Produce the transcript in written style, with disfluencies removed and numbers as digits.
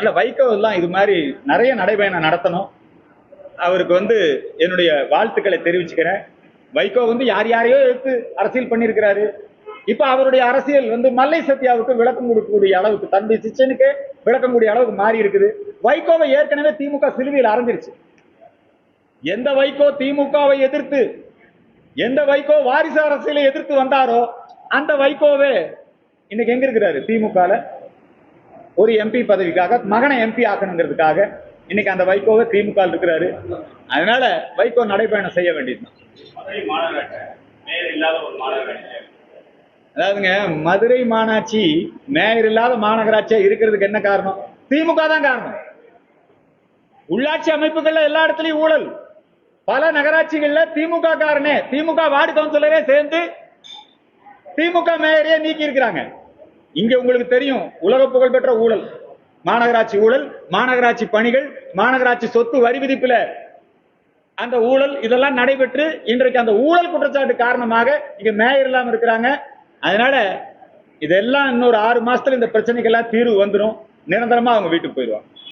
இல்ல வைகோ எல்லாம் இது மாதிரி நிறைய நடைபயணம் நடத்தணும். அவருக்கு என்னுடைய வாழ்த்துக்களை தெரிவிச்சுக்கிறேன். வைகோ யார் யாரையோ எடுத்து அரசியல் பண்ணியிருக்கிறாரு. இப்ப அவருடைய அரசியல் மல்லை சத்யாவுக்கு விளக்கம் கொடுக்கக்கூடிய அளவுக்கு, தம்பி சிச்சனுக்கு விளக்கம் கூடிய அளவுக்கு மாறி இருக்குது. வைகோவை ஏற்கனவே திமுக சிலுவையில் அரைஞ்சிருச்சு. எந்த வைகோ திமுகவை எதிர்த்து, எந்த வைகோ வாரிசு அரசியலை எதிர்த்து வந்தாரோ அந்த வைகோவே இன்னைக்கு எங்க இருக்கிறாரு? திமுக ஒரு எம்பி பதவிக்காக, மகனை எம்பி ஆக்கணுங்கிறதுக்காக இன்னைக்கு அந்த வைகோவை திமுக இருக்கிறாரு. அதனால வைகோ நடைபயணம் செய்ய வேண்டியது. அதாவதுங்க, மதுரை மாநகராட்சி மேயர் இல்லாத மாநகராட்சியா இருக்கிறதுக்கு என்ன காரணம்? திமுக தான் காரணம். உள்ளாட்சி அமைப்புகள்ல எல்லா இடத்துலயும் ஊழல். பல நகராட்சிகள்ல திமுக காரனே, திமுக வார்டு கவுன்சிலரே சேர்ந்து திமுக மேயரையே நீக்கி இருக்கிறாங்க. இங்க உங்களுக்கு தெரியும், உலக புகழ்பெற்ற ஊழல், மாநகராட்சி ஊழல், மாநகராட்சி பணிகள், மாநகராட்சி சொத்து வரி விதிப்புல அந்த ஊழல், இதெல்லாம் நடைபெற்று இன்றைக்கு அந்த ஊழல் குற்றச்சாட்டு காரணமாக இங்க மேயர் இல்லாம இருக்கிறாங்க. அதனால இதெல்லாம் இன்னொரு 6 மாசத்துல இந்த பிரச்சனைக்கெல்லாம் தீர்வு வந்துடும். நிரந்தரமா அவங்க வீட்டுக்கு போயிடுவாங்க.